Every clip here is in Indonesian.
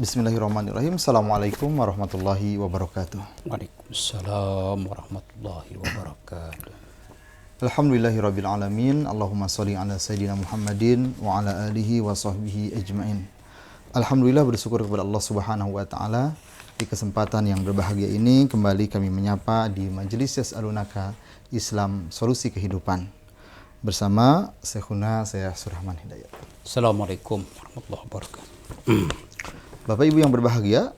Bismillahirrahmanirrahim. Assalamualaikum warahmatullahi wabarakatuh. Waalaikumsalam warahmatullahi wabarakatuh. Alhamdulillahirabbil alamin. Allahumma shalli ala sayyidina Muhammadin wa ala alihi wa sahbihi ajmain. Alhamdulillah, bersyukur kepada Allah Subhanahu wa taala di kesempatan yang berbahagia ini kembali kami menyapa di Majelis Yas'alunaka Islam Solusi Kehidupan bersama Syekhuna saya Surahman Hidayat. Assalamualaikum warahmatullahi wabarakatuh. Bapak Ibu yang berbahagia,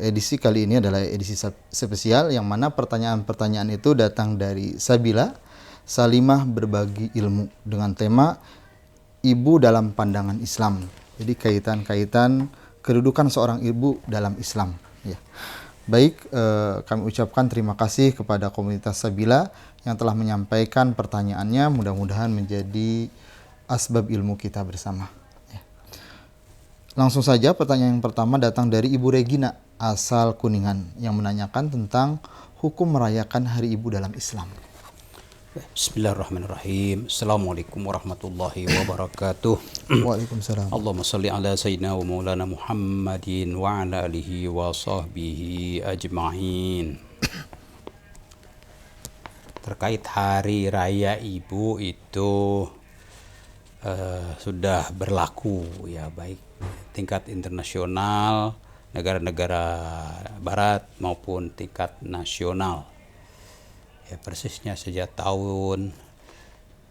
edisi kali ini adalah edisi spesial yang mana pertanyaan-pertanyaan itu datang dari Sabila Salimah Berbagi Ilmu dengan tema Ibu dalam Pandangan Islam. Jadi kaitan-kaitan kedudukan seorang ibu dalam Islam. Ya. Baik, kami ucapkan terima kasih kepada komunitas Sabila yang telah menyampaikan pertanyaannya. Mudah-mudahan menjadi asbab ilmu kita bersama. Langsung saja pertanyaan yang pertama datang dari Ibu Regina asal Kuningan yang menanyakan tentang hukum merayakan Hari Ibu dalam Islam. Bismillahirrahmanirrahim. Assalamualaikum warahmatullahi wabarakatuh. Waalaikumsalam. Allahumma salli ala sayyidina wa maulana Muhammadin wa ala alihi wa sahbihi ajma'in. Terkait Hari Raya Ibu itu sudah berlaku ya, baik tingkat internasional, negara-negara barat maupun tingkat nasional. Ya, persisnya sejak tahun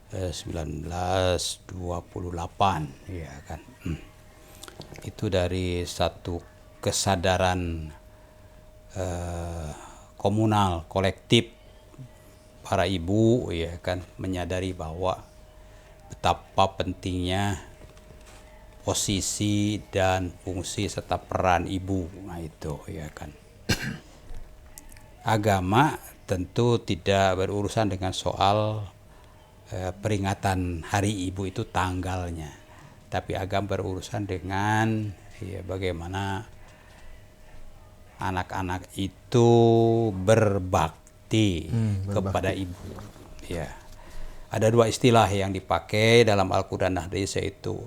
1928 ya kan. Itu dari satu kesadaran komunal kolektif para ibu ya kan, menyadari bahwa betapa pentingnya posisi dan fungsi serta peran ibu. Nah itu ya kan. Agama tentu tidak berurusan dengan soal peringatan hari ibu itu tanggalnya, tapi agama berurusan dengan ya, bagaimana anak-anak itu berbakti kepada ibu. Ya, ada dua istilah yang dipakai dalam Al-Quran dan hadis, yaitu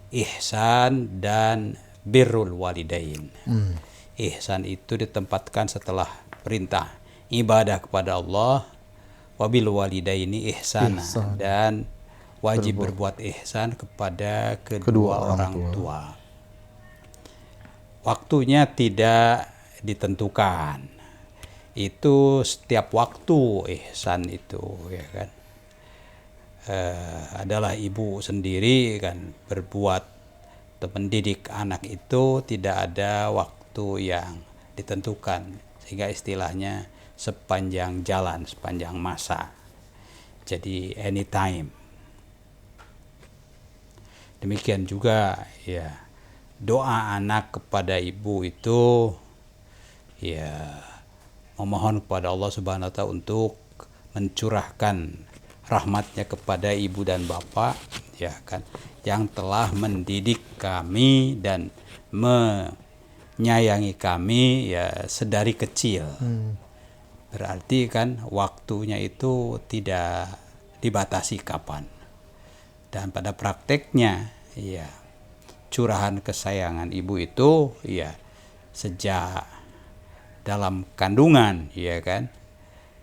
ihsan dan birrul walidain. Ihsan itu ditempatkan setelah perintah ibadah kepada Allah, wabil walidaini ihsana, dan wajib berbuat ihsan kepada kedua orang tua. Waktunya tidak ditentukan. Itu setiap waktu ihsan itu ya kan. Adalah ibu sendiri kan berbuat atau mendidik anak itu tidak ada waktu yang ditentukan, sehingga istilahnya sepanjang jalan, sepanjang masa, jadi anytime. Demikian juga ya, doa anak kepada ibu itu ya memohon kepada Allah Subhanahu wa taala untuk mencurahkan rahmatnya kepada ibu dan bapak ya kan, yang telah mendidik kami dan menyayangi kami ya sedari kecil. Berarti kan waktunya itu tidak dibatasi kapan. Dan pada prakteknya ya, curahan kesayangan ibu itu ya sejak dalam kandungan ya kan,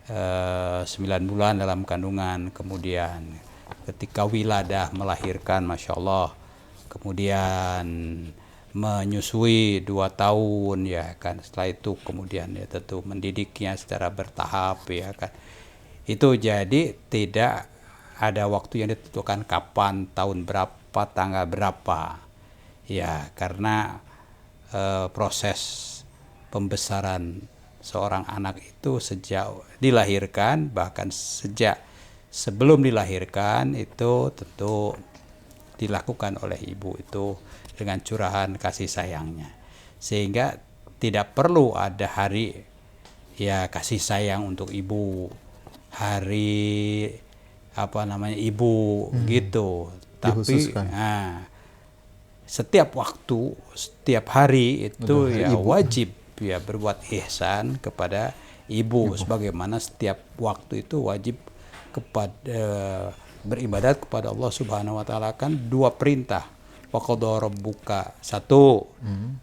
9 bulan dalam kandungan, kemudian ketika wiladah melahirkan, Masya Allah, kemudian menyusui 2 tahun ya kan, setelah itu kemudian ya tentu mendidiknya secara bertahap ya kan. Itu jadi tidak ada waktu yang ditentukan kapan, tahun berapa, tanggal berapa ya, karena proses pembesaran seorang anak itu sejak dilahirkan, bahkan sejak sebelum dilahirkan itu tentu dilakukan oleh ibu itu dengan curahan kasih sayangnya, sehingga tidak perlu ada hari ya kasih sayang untuk ibu, hari ibu gitu, tapi setiap waktu, setiap hari itu ya wajib ya berbuat ihsan kepada ibu, sebagaimana setiap waktu itu wajib kepada beribadat kepada Allah Subhanahu wa taala. Kan 2 perintah Faqadha rabbuka, satu,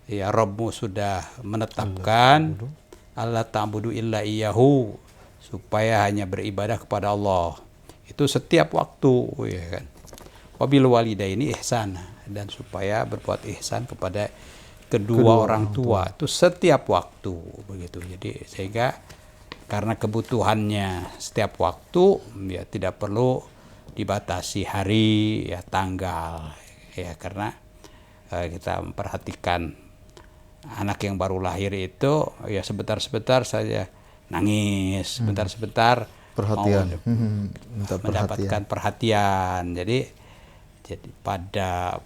ya Rabbmu sudah menetapkan Allah ta'budu illa iyyahu, supaya hanya beribadah kepada Allah. Itu setiap waktu, ya kan. Wabil walidaini ihsan, dan supaya berbuat ihsan kepada kedua orang tua itu setiap waktu, begitu. Jadi sehingga karena kebutuhannya setiap waktu, ya tidak perlu dibatasi hari, ya tanggal, ya karena kita memperhatikan anak yang baru lahir itu ya sebentar-sebentar saja nangis, sebentar-sebentar Perhatian. mau mendapatkan perhatian. Jadi pada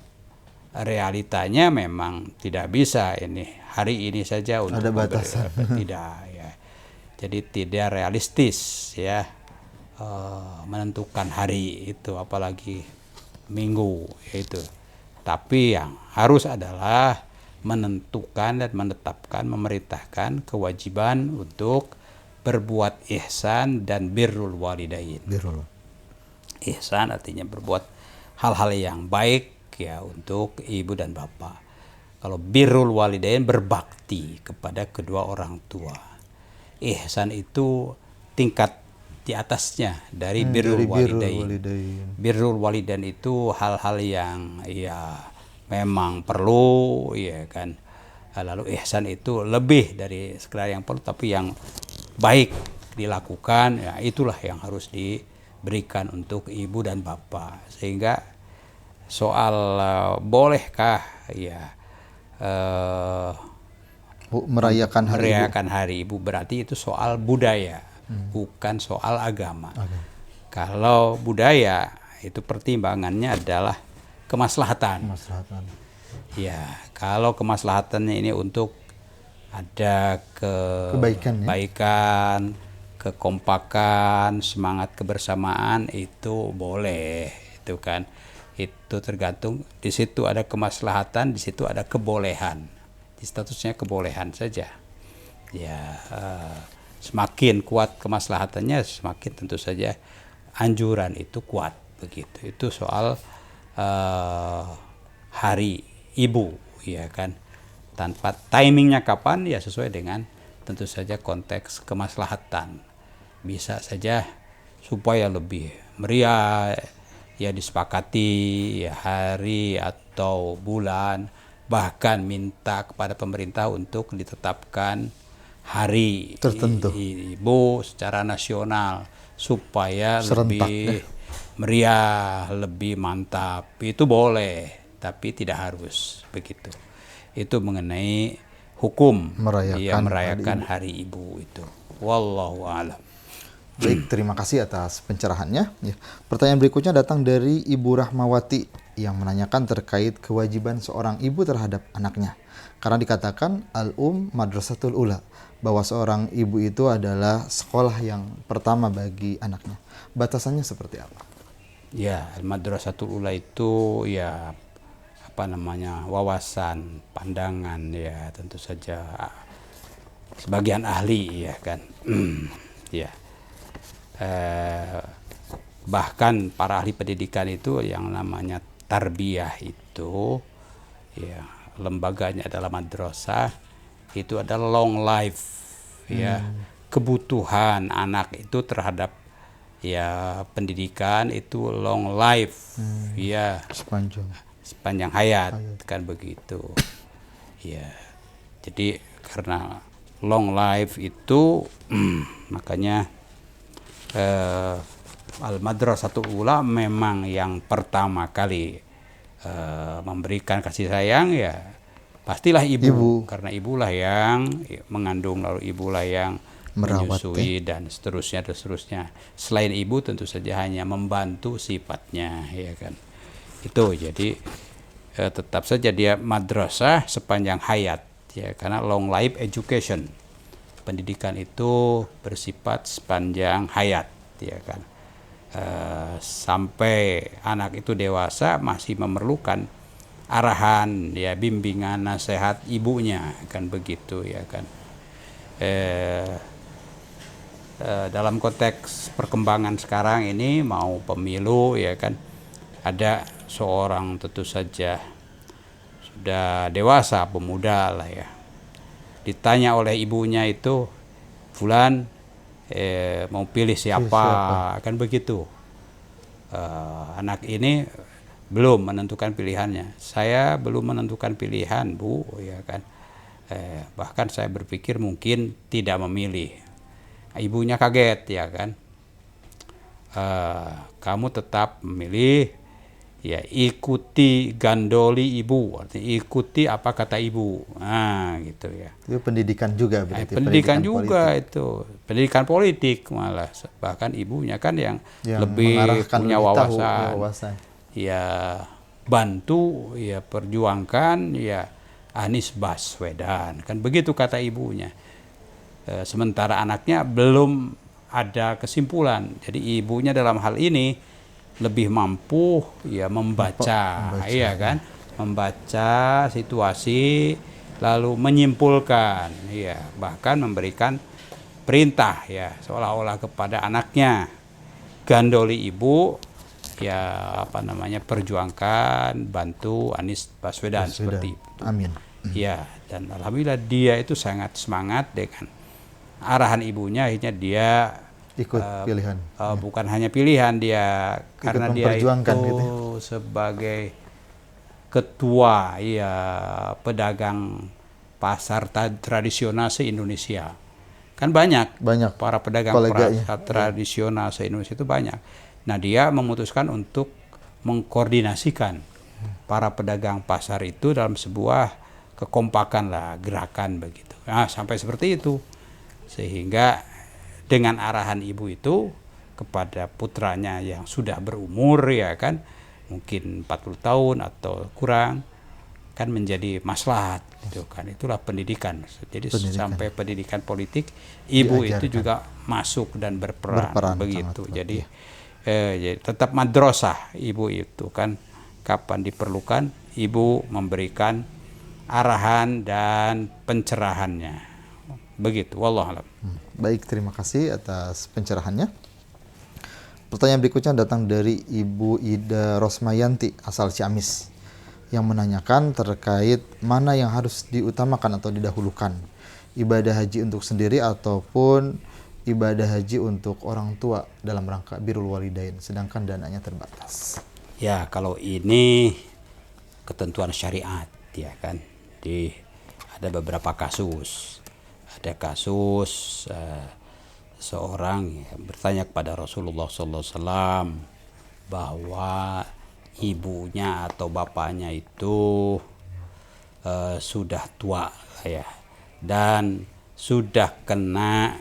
realitanya memang tidak bisa ini hari ini saja untuk Ada batasan. tidak, ya. Jadi tidak realistis, ya, menentukan hari itu, apalagi minggu itu. Tapi yang harus adalah menentukan dan menetapkan, memerintahkan kewajiban untuk berbuat ihsan dan birrul walidain. Birrul. Ihsan artinya berbuat hal-hal yang baik, ya, untuk ibu dan bapak. Kalau birrul walidain berbakti kepada kedua orang tua. Ihsan itu tingkat di atasnya dari birrul walidain. Birrul walidain itu hal-hal yang ya memang perlu, ya kan. Lalu ihsan itu lebih dari sekedar yang perlu, tapi yang baik dilakukan, ya itulah yang harus diberikan untuk ibu dan bapak. Sehingga soal bolehkah ya merayakan hari ibu, berarti itu soal budaya, bukan soal agama. Kalau budaya itu pertimbangannya adalah kemaslahatan. Ya, kalau kemaslahatannya ini untuk ada kebaikan, kekompakan, semangat kebersamaan, itu boleh, itu kan. Itu tergantung, di situ ada kemaslahatan, di situ ada kebolehan. Di statusnya kebolehan saja. Ya, semakin kuat kemaslahatannya, semakin tentu saja anjuran itu kuat, begitu. Itu soal hari ibu, ya kan. Tanpa timingnya kapan, ya sesuai dengan tentu saja konteks kemaslahatan. Bisa saja supaya lebih meriah, ya disepakati ya hari atau bulan, bahkan minta kepada pemerintah untuk ditetapkan hari tertentu ibu secara nasional supaya serentak, lebih meriah, lebih mantap. Itu boleh, tapi tidak harus begitu. Itu mengenai hukum merayakan hari ibu itu. Wallahu a'lam. Baik, terima kasih atas pencerahannya. Ya. Pertanyaan berikutnya datang dari Ibu Rahmawati yang menanyakan terkait kewajiban seorang ibu terhadap anaknya. Karena dikatakan madrasatul ula, bahwa seorang ibu itu adalah sekolah yang pertama bagi anaknya. Batasannya seperti apa? Ya, madrasatul ula itu ya wawasan, pandangan, ya tentu saja sebagian ahli, ya kan. Ya. Bahkan para ahli pendidikan itu yang namanya tarbiyah itu, ya lembaganya adalah madrasah, itu adalah long life, ya kebutuhan anak itu terhadap ya pendidikan itu long life, ya sepanjang hayat, kan begitu, ya. Jadi karena long life itu makanya Al-Madrasatul Ula memang yang pertama kali memberikan kasih sayang, ya pastilah ibu. Karena ibulah yang mengandung, lalu ibulah yang menyusui, dan seterusnya. Selain ibu tentu saja hanya membantu sifatnya, ya kan. Itu jadi tetap saja dia madrasah sepanjang hayat, ya, karena long life education. Pendidikan itu bersifat sepanjang hayat, ya kan. Sampai anak itu dewasa masih memerlukan arahan, ya bimbingan, nasihat ibunya, kan begitu, ya kan. Dalam konteks perkembangan sekarang ini, mau pemilu, ya kan, ada seorang tentu saja udah dewasa, pemuda lah ya. Ditanya oleh ibunya itu, Fulan mau pilih siapa? Kan begitu. Anak ini belum menentukan pilihannya. Saya belum menentukan pilihan, Bu, ya kan. Bahkan saya berpikir mungkin tidak memilih. Ibunya kaget, ya kan. Kamu tetap memilih, ya ikuti gandoli ibu, artinya ikuti apa kata ibu. Nah, gitu ya. Itu pendidikan juga berarti. Pendidikan juga politik. itu, pendidikan politik malah. Bahkan ibunya kan yang lebih mengarahkan, punya lebih tahu wawasan. Ya bantu, ya perjuangkan, ya Anies Baswedan. Kan begitu kata ibunya. Sementara anaknya belum ada kesimpulan. Jadi ibunya dalam hal ini lebih mampu ya membaca, iya kan, membaca situasi lalu menyimpulkan, ya bahkan memberikan perintah ya seolah-olah kepada anaknya, gandoli ibu, ya apa namanya, perjuangkan, bantu Anies Baswedan. Seperti itu. Amin. Ya, dan alhamdulillah dia itu sangat semangat dengan arahan ibunya, akhirnya dia ikut pilihan. Bukan hanya pilihan, dia karena dia itu gitu, sebagai ketua ya pedagang pasar tradisional se-Indonesia. Kan banyak para pedagang pasar tradisional se-Indonesia itu banyak. Nah, dia memutuskan untuk mengkoordinasikan para pedagang pasar itu dalam sebuah kekompakan lah, gerakan begitu. Nah, sampai seperti itu. Sehingga dengan arahan ibu itu kepada putranya yang sudah berumur, ya kan, mungkin 40 tahun atau kurang, kan menjadi maslahat gitu kan. Itulah pendidikan. Jadi sampai pendidikan politik ibu diajarkan. Itu juga masuk dan berperan begitu. Jadi tetap madrasah ibu itu kan, kapan diperlukan ibu memberikan arahan dan pencerahannya. Begitu, wallahualam. Baik, terima kasih atas pencerahannya. Pertanyaan berikutnya datang dari Ibu Ida Rosmayanti asal Ciamis yang menanyakan terkait mana yang harus diutamakan atau didahulukan, ibadah haji untuk sendiri ataupun ibadah haji untuk orang tua dalam rangka birrul walidain, sedangkan dananya terbatas. Ya, kalau ini ketentuan syariat, ya kan. Ada beberapa kasus. Ada kasus seorang bertanya kepada Rasulullah SAW bahwa ibunya atau bapaknya itu sudah tua ya, dan sudah kena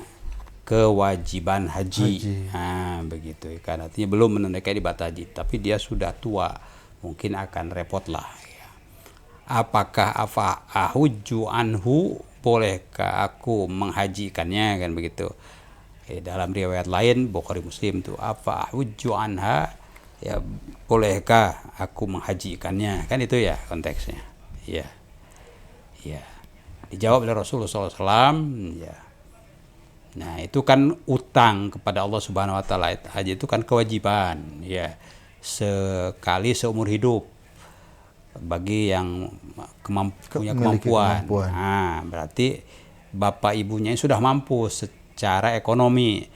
kewajiban haji. Nah, begitu kan, artinya belum menunaikan ibadah haji, tapi dia sudah tua, mungkin akan repot lah ya. Apakah ahujju anhu, bolehkah aku menghajikannya, kan begitu. Dalam riwayat lain Bukhari Muslim tuh, apa ahujju anha, ya bolehkah aku menghajikannya, kan itu ya konteksnya. Ya, ya dijawab oleh Rasulullah SAW. Ya, nah itu kan utang kepada Allah Subhanahu Wa Taala. Haji itu kan kewajiban, ya sekali seumur hidup bagi yang punya kemampuan. Nah, berarti bapak ibunya sudah mampu secara ekonomi,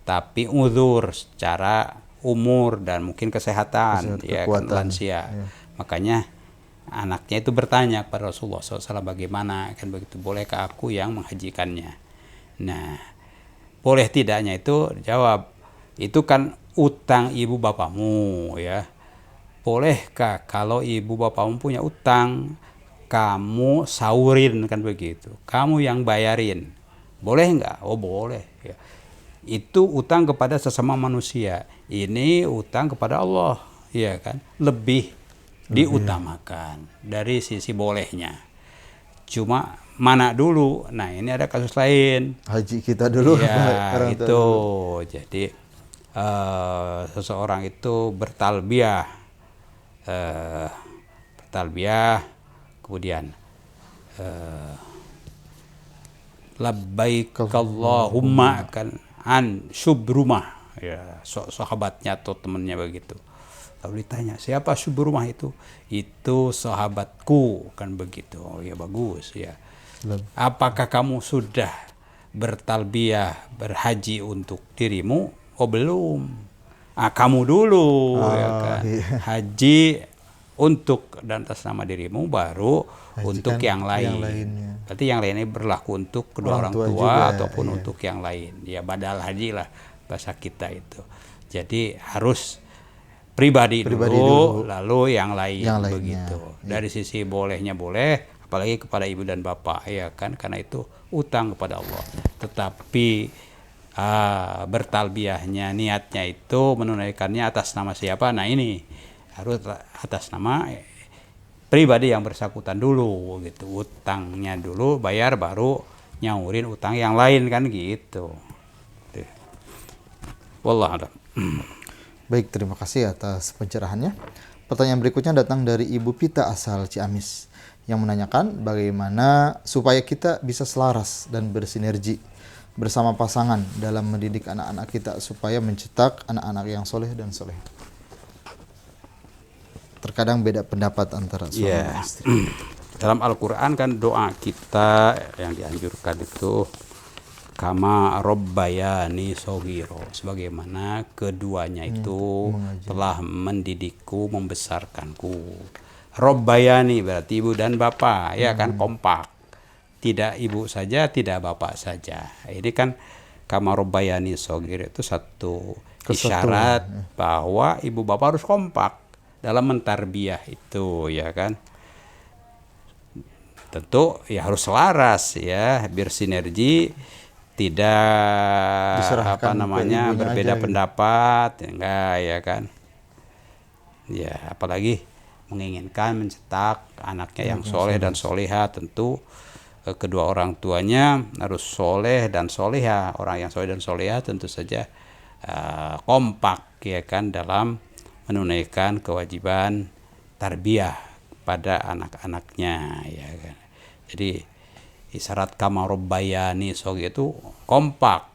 tapi uzur secara umur dan mungkin kesehatan, ya kan, lansia. Ya. Makanya anaknya itu bertanya kepada Rasulullah SAW, bagaimana, kan begitu, bolehkah aku yang menghajikannya. Nah, boleh tidaknya itu jawab, itu kan utang ibu bapamu, ya. Bolehkah kalau ibu bapakmu punya utang, kamu saurin, kan begitu, kamu yang bayarin, boleh nggak? Oh boleh ya. Itu utang kepada sesama manusia, ini utang kepada Allah, ya kan, lebih diutamakan dari sisi bolehnya. Cuma mana dulu, nah ini ada kasus lain, haji kita dulu ya itu dulu. Jadi seseorang itu bertalbiyah, kemudian labbaik Allahumma kan an syubrumah, ya sahabatnya atau temannya begitu, Lalu ditanya, siapa sumber rumah itu? Itu sahabatku, kan begitu. Oh ya bagus ya. Apakah kamu sudah bertalbiyah, berhaji untuk dirimu? Oh belum. Kamu dulu ya kan. Iya. Haji untuk dan atas nama dirimu, baru untuk yang lain. lainnya. Berarti yang lainnya berlaku untuk kedua orang tua juga, ataupun iya. untuk yang lain. Ya badal haji lah bahasa kita itu. Jadi harus pribadi dulu, lalu yang lain Yang lainnya. begitu. Dari sisi bolehnya boleh, apalagi kepada ibu dan bapak ya kan, karena itu utang kepada Allah. Tetapi bertalbiyahnya, niatnya itu menunaikannya atas nama siapa? Nah ini harus atas nama pribadi yang bersangkutan dulu gitu. Utangnya dulu bayar, baru nyaurin utang yang lain kan gitu. Wallah a'lam. Baik, terima kasih atas pencerahannya. Pertanyaan berikutnya datang dari Ibu Pita asal Ciamis yang menanyakan bagaimana supaya kita bisa selaras dan bersinergi bersama pasangan dalam mendidik anak-anak kita supaya mencetak anak-anak yang soleh dan soleh. Terkadang beda pendapat antara suami dan istri. Dalam Al-Quran kan doa kita yang dianjurkan itu kama robbayani soghiro, sebagaimana keduanya itu telah mendidikku, membesarkanku. Robbayani berarti ibu dan bapak, ya kan, kompak. Tidak ibu saja, tidak bapak saja. Ini kan kama robbayani soghiro itu satu isyarat bahwa ibu bapak harus kompak dalam mentarbiyah itu, ya kan. Tentu ya harus selaras ya, bersinergi, tidak Diserahkan berbeda aja, pendapat, enggak ya kan. Ya apalagi menginginkan mencetak anaknya yang soleh dan soleha, tentu kedua orang tuanya harus soleh dan soleha. Orang yang soleh dan soleha tentu saja kompak ya kan dalam menunaikan kewajiban tarbiyah pada anak-anaknya ya kan. Jadi isyarat kama robbayani sogi itu kompak,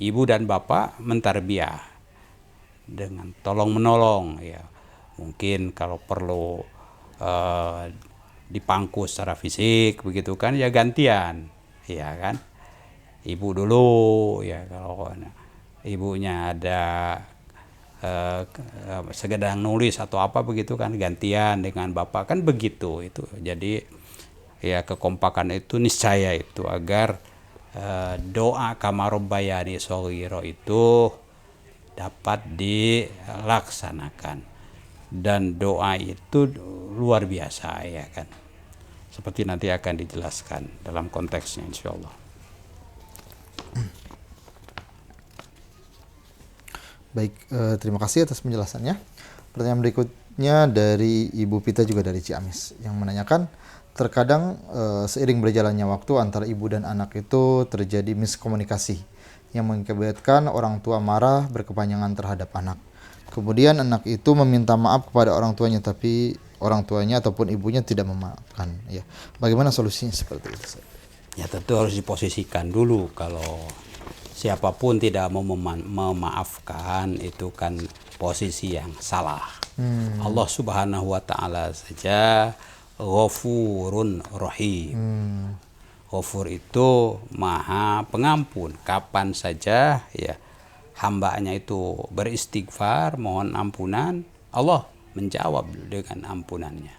ibu dan bapak mentarbiyah dengan tolong menolong ya. Mungkin kalau perlu dipangku secara fisik begitu kan, ya gantian ya kan. Ibu dulu ya, kalau ibunya ada segedang nulis atau apa begitu kan, gantian dengan bapak kan begitu. Itu jadi ya kekompakan itu niscaya itu agar doa kama robbayani shoghiro itu dapat dilaksanakan. Dan doa itu luar biasa ya kan, seperti nanti akan dijelaskan dalam konteksnya insyaallah. Baik, terima kasih atas penjelasannya. Pertanyaan berikutnya dari Ibu Pita juga dari Ciamis yang menanyakan, terkadang seiring berjalannya waktu antara ibu dan anak itu terjadi miskomunikasi yang mengakibatkan orang tua marah berkepanjangan terhadap anak. Kemudian anak itu meminta maaf kepada orang tuanya, tapi orang tuanya ataupun ibunya tidak memaafkan. Ya, bagaimana solusinya seperti itu? Ya tentu harus diposisikan dulu. Kalau siapapun tidak mau memaafkan, itu kan posisi yang salah. Allah Subhanahu wa Ta'ala saja Ghafurun Rahim. Ghafur itu maha pengampun. Kapan saja ya hambanya itu beristighfar, mohon ampunan, Allah menjawab dengan ampunannya,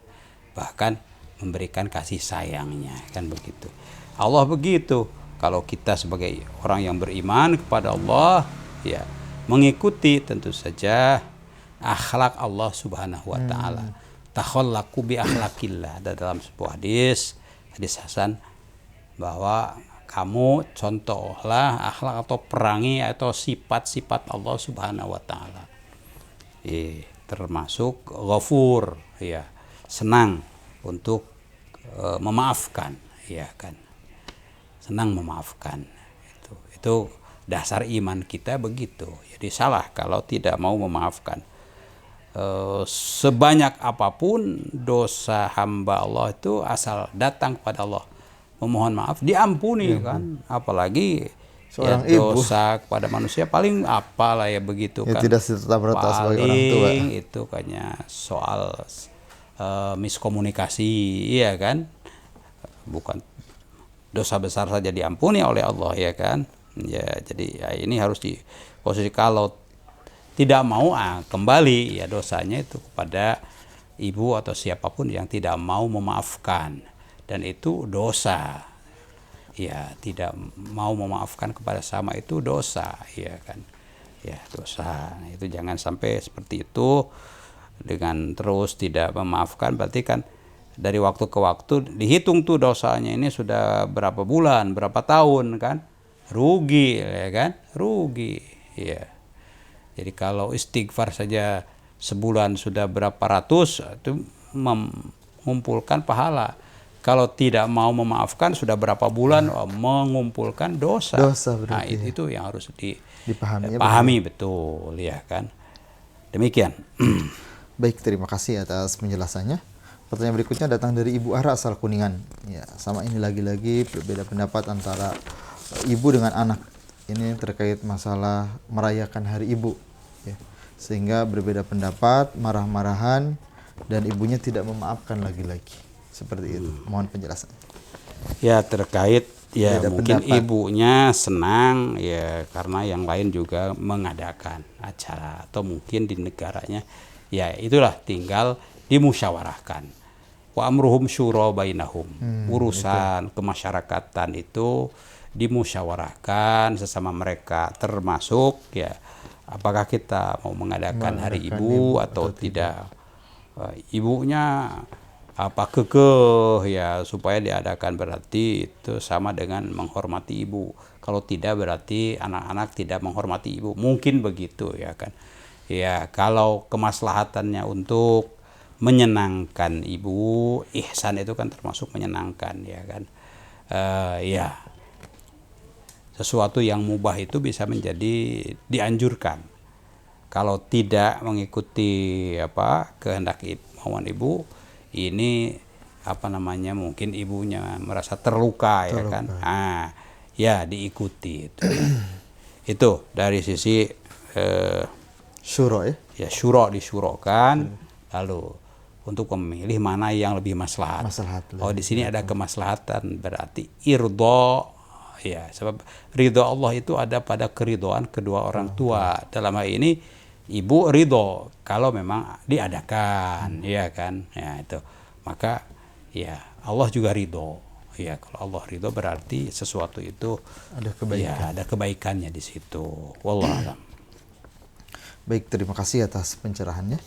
bahkan memberikan kasih sayangnya, kan begitu. Allah begitu. Kalau kita sebagai orang yang beriman kepada Allah ya mengikuti tentu saja akhlak Allah Subhanahu wa Ta'ala. Takhallaqu bi akhlaqillah. Dalam sebuah hadis hasan bahwa kamu contohlah akhlak atau perangi atau sifat-sifat Allah Subhanahu wa Ta'ala. Termasuk ghafur ya, senang untuk memaafkan ya kan. Senang memaafkan. Itu dasar iman kita begitu. Jadi salah kalau tidak mau memaafkan. Sebanyak apapun dosa hamba Allah itu asal datang kepada Allah memohon maaf diampuni kan. Apalagi Seorang ya, ibu. dosa kepada manusia paling apalah ya begitu Ya, kan. tidak serta-merta sebagai orang tua. Paling itu kayaknya soal miskomunikasi, iya kan? Bukan dosa besar saja diampuni oleh Allah, ya kan? Ya, jadi ya ini harus di posisi kalau tidak mau kembali ya dosanya itu kepada ibu atau siapapun yang tidak mau memaafkan, dan itu dosa. Ya, tidak mau memaafkan kepada sama itu dosa, ya kan? Ya, dosa. Nah, itu jangan sampai seperti itu. Dengan terus tidak memaafkan berarti kan dari waktu ke waktu dihitung tuh dosanya ini sudah berapa bulan, berapa tahun kan? Rugi, ya kan? Rugi. Ya. Jadi kalau istighfar saja sebulan sudah berapa ratus, itu mengumpulkan pahala. Kalau tidak mau memaafkan sudah berapa bulan mengumpulkan dosa. Dosa Nah, berarti. itu yang harus Dipahami ya, dipahami betul, ya kan. Demikian. Baik, terima kasih atas penjelasannya. Pertanyaan berikutnya datang dari Ibu Ara asal Kuningan. Ya, sama ini lagi-lagi berbeda pendapat antara ibu dengan anak. Ini terkait masalah merayakan Hari Ibu. Ya, sehingga berbeda pendapat, marah-marahan, dan ibunya tidak memaafkan lagi-lagi. Seperti itu. Mohon penjelasan. Ya, terkait ya Beda mungkin pendapat. ibunya senang ya karena yang lain juga mengadakan acara, atau mungkin di negaranya ya itulah tinggal dimusyawarahkan. Wa amruhum syura bainahum. Urusan kemasyarakatan itu dimusyawarahkan sesama mereka, termasuk ya apakah kita mau mengadakan Hari Ibu atau tidak. Ibunya apa kekeh ya supaya diadakan, berarti itu sama dengan menghormati ibu. Kalau tidak berarti anak-anak tidak menghormati ibu, mungkin begitu, ya kan. Ya, kalau kemaslahatannya untuk menyenangkan ibu, ihsan itu kan termasuk menyenangkan, ya kan. Ya, sesuatu yang mubah itu bisa menjadi dianjurkan. Kalau tidak mengikuti kehendak mauan ibu, ini mungkin ibunya merasa terluka, ya kan. Ya diikuti itu. Itu dari sisi Syuro ya. Ya, syuro disyurokan, lalu untuk memilih mana yang lebih maslahat. Oh, di sini ada kemaslahatan, berarti irdo, ya, sebab ridho Allah itu ada pada keridhoan kedua orang tua. Dalam hal ini ibu ridho kalau memang diadakan, ya kan. Ya, itu. Maka ya Allah juga ridho. Ya, kalau Allah ridho berarti sesuatu itu Ada kebaikan. ya ada kebaikannya di situ. Wallahu a'lam. Baik, terima kasih atas pencerahannya.